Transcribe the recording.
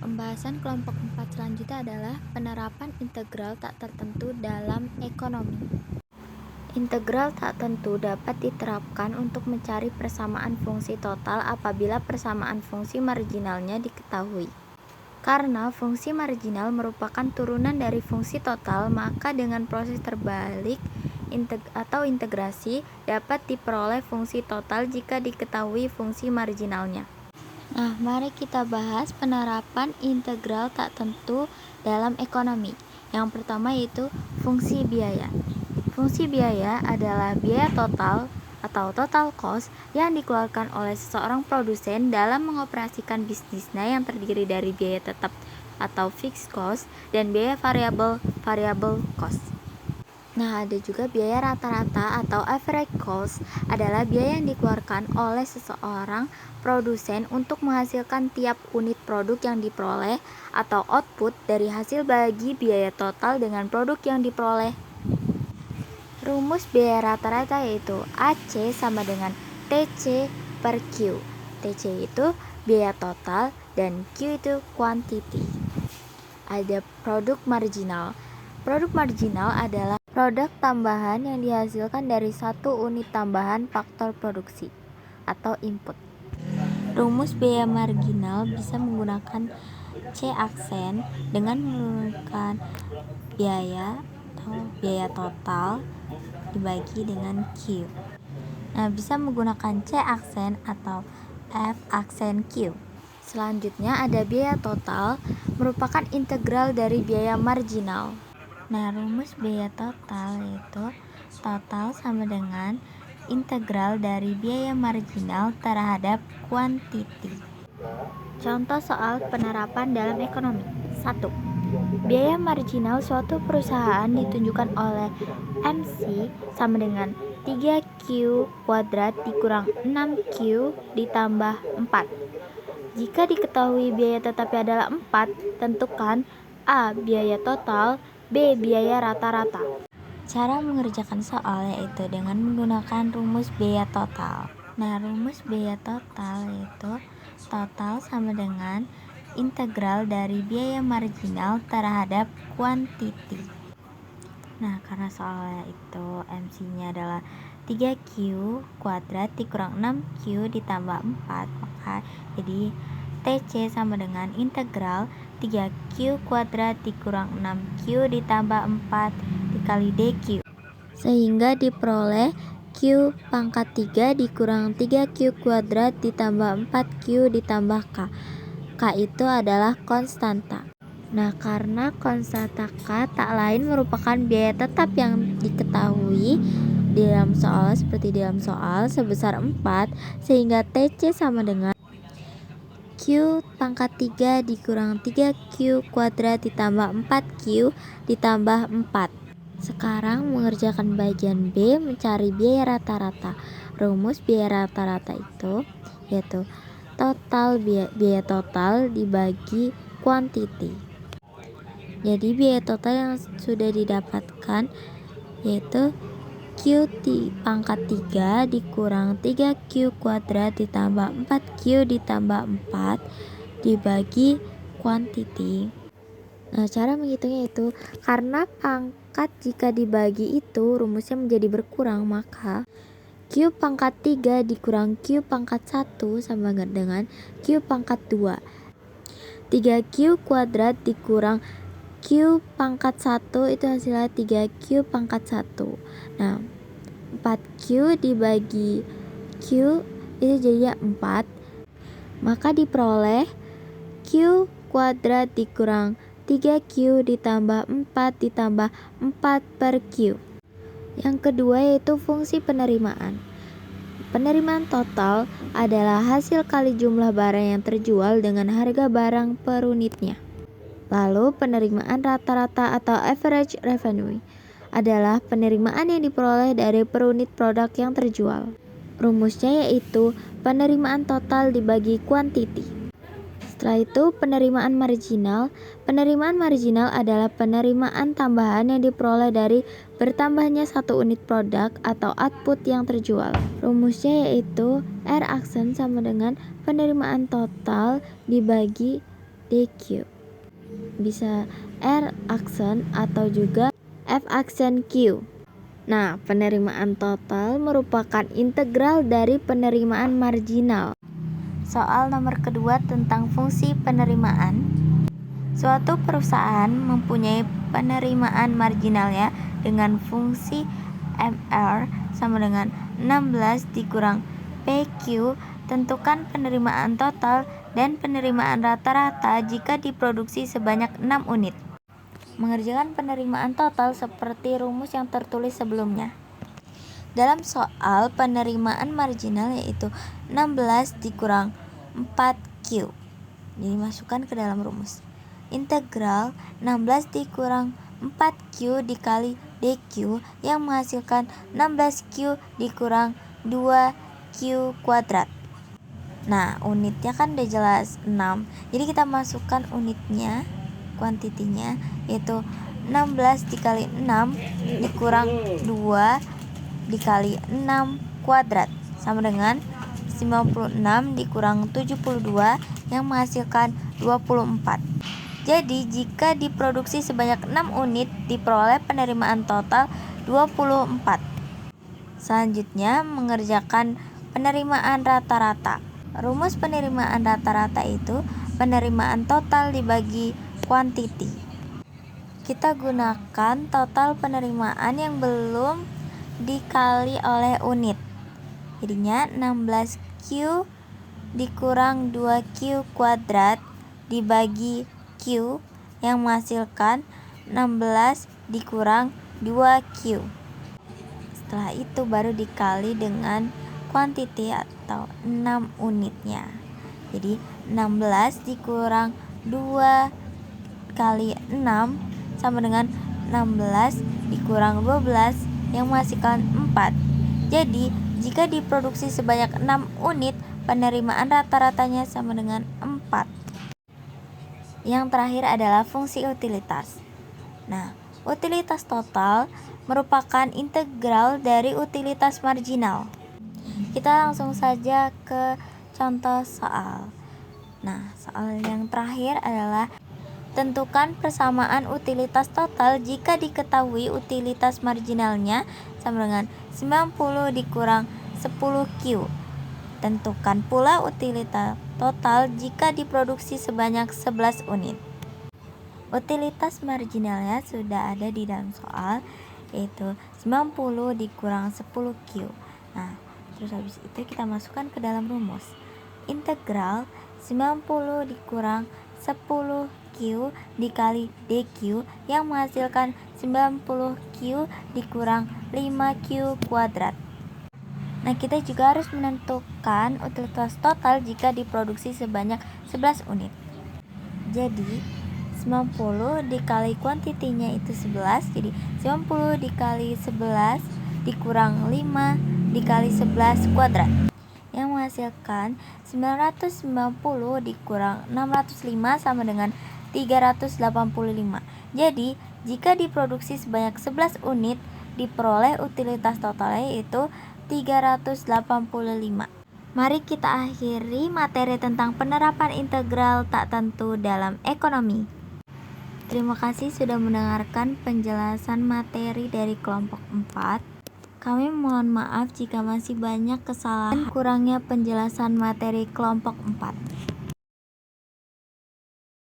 Pembahasan kelompok 4 selanjutnya adalah penerapan integral tak tertentu dalam ekonomi. Integral tak tentu dapat diterapkan untuk mencari persamaan fungsi total apabila persamaan fungsi marginalnya diketahui. Karena fungsi marginal merupakan turunan dari fungsi total, maka dengan proses terbalik atau integrasi dapat diperoleh fungsi total jika diketahui fungsi marginalnya. Nah, mari kita bahas penerapan integral tak tentu dalam ekonomi. Yang pertama yaitu fungsi biaya. Fungsi biaya adalah biaya total atau total cost yang dikeluarkan oleh seseorang produsen dalam mengoperasikan bisnisnya, yang terdiri dari biaya tetap atau fixed cost dan biaya variable cost. Nah, ada juga biaya rata-rata atau average cost, adalah biaya yang dikeluarkan oleh seseorang produsen untuk menghasilkan tiap unit produk yang diperoleh atau output dari hasil bagi biaya total dengan produk yang diperoleh. Rumus biaya rata-rata yaitu AC sama dengan TC per Q. TC itu biaya total dan Q itu quantity. Ada produk marginal. Produk marginal adalah produk tambahan yang dihasilkan dari satu unit tambahan faktor produksi atau input. Rumus biaya marginal bisa menggunakan C aksen dengan menurunkan biaya atau biaya total dibagi dengan Q. Nah, bisa menggunakan C aksen atau F aksen Q. Selanjutnya ada biaya total, merupakan integral dari biaya marginal. Nah, rumus biaya total yaitu total sama dengan integral dari biaya marginal terhadap kuantiti. Contoh soal penerapan dalam ekonomi. 1. Biaya marginal suatu perusahaan ditunjukkan oleh MC sama dengan 3Q kuadrat dikurang 6Q ditambah 4. Jika diketahui biaya tetapnya adalah 4, tentukan A. Biaya total, B. Biaya rata-rata. Cara mengerjakan soal yaitu dengan menggunakan rumus biaya total. Nah, rumus biaya total yaitu total sama dengan integral dari biaya marginal terhadap kuantiti. Nah, karena soalnya itu MC-nya adalah 3Q kuadrat dikurang 6Q ditambah 4, maka jadi TC sama dengan integral 3Q kuadrat dikurang 6Q ditambah 4 dikali DQ, sehingga diperoleh Q pangkat 3 dikurang 3Q kuadrat ditambah 4Q ditambah K. K itu adalah konstanta. Nah, karena konstanta K tak lain merupakan biaya tetap yang diketahui dalam soal sebesar 4, sehingga TC sama dengan Q pangkat 3 dikurang 3Q kuadrat ditambah 4Q ditambah 4. Sekarang mengerjakan bagian B, mencari biaya rata-rata. Rumus biaya rata-rata itu yaitu total biaya total dibagi quantity. Jadi biaya total yang sudah didapatkan yaitu Q pangkat 3 dikurang 3Q kuadrat ditambah 4Q ditambah 4 dibagi quantity. Nah, cara menghitungnya itu karena pangkat jika dibagi itu rumusnya menjadi berkurang, maka Q pangkat 3 dikurang Q pangkat 1 sama dengan Q pangkat 2. 3Q kuadrat dikurang Q pangkat 1 itu hasilnya 3Q pangkat 1. Nah, 4Q dibagi Q itu jadinya 4, maka diperoleh Q kuadrat dikurang 3Q ditambah 4 ditambah 4 per Q. Yang kedua yaitu fungsi penerimaan. Penerimaan total adalah hasil kali jumlah barang yang terjual dengan harga barang per unitnya. Lalu penerimaan rata-rata atau average revenue adalah penerimaan yang diperoleh dari per unit produk yang terjual. Rumusnya yaitu penerimaan total dibagi quantity. Setelah itu penerimaan marginal. Penerimaan marginal adalah penerimaan tambahan yang diperoleh dari bertambahnya satu unit produk atau output yang terjual. Rumusnya yaitu R aksen sama dengan penerimaan total dibagi DQ. Bisa R aksen atau juga F aksen Q. Nah, penerimaan total merupakan integral dari penerimaan marginal. Soal nomor kedua tentang fungsi penerimaan. Suatu perusahaan mempunyai penerimaan marginalnya dengan fungsi MR sama dengan 16 dikurang PQ. Tentukan penerimaan total dan penerimaan rata-rata jika diproduksi sebanyak 6 unit. Mengerjakan penerimaan total seperti rumus yang tertulis sebelumnya. Dalam soal penerimaan marginal yaitu 16 dikurang 4Q. Jadi masukkan ke dalam rumus. Integral 16 dikurang 4Q dikali DQ yang menghasilkan 16Q dikurang 2Q kuadrat. Nah, unitnya kan udah jelas 6. Jadi kita masukkan unitnya, kuantitinya, yaitu 16 dikali 6 dikurang 2 dikali 6 kuadrat sama dengan 96 dikurang 72 yang menghasilkan 24. Jadi jika diproduksi sebanyak 6 unit diperoleh penerimaan total 24. Selanjutnya mengerjakan penerimaan rata-rata. Rumus penerimaan rata-rata itu penerimaan total dibagi kuantiti. Kita gunakan total penerimaan yang belum dikali oleh unit. Jadinya 16Q dikurang 2Q kuadrat dibagi Q yang menghasilkan 16 dikurang 2Q. Setelah itu baru dikali dengan kuantiti atau 6 unitnya. Jadi 16 dikurang 2 kali 6 sama dengan 16 dikurang 12 yang menghasilkan 4. Jadi jika diproduksi sebanyak 6 unit, penerimaan rata-ratanya sama dengan 4. Yang terakhir adalah fungsi utilitas. Nah, utilitas total merupakan integral dari utilitas marginal. Kita langsung saja ke contoh soal. Nah, soal yang terakhir adalah tentukan persamaan utilitas total jika diketahui utilitas marginalnya sama dengan 90 dikurang 10Q. Tentukan pula utilitas total jika diproduksi sebanyak 11 unit. Utilitas marginalnya sudah ada di dalam soal, yaitu 90 dikurang 10Q. Nah, terus habis itu kita masukkan ke dalam rumus. Integral 90 dikurang 10Q dikali DQ yang menghasilkan 90Q dikurang 5Q kuadrat. Nah, kita juga harus menentukan utilitas total jika diproduksi sebanyak 11 unit. Jadi 90 dikali kuantitinya itu 11, jadi 90 dikali 11 dikurang 5 dikali 11 kuadrat yang menghasilkan 990 dikurang 605 sama dengan 385. Jadi jika diproduksi sebanyak 11 unit diperoleh utilitas totalnya yaitu 385. Mari kita akhiri materi tentang penerapan integral tak tentu dalam ekonomi. Terima kasih sudah mendengarkan penjelasan materi dari kelompok 4. Kami mohon maaf jika masih banyak kesalahan dan kurangnya penjelasan materi kelompok 4.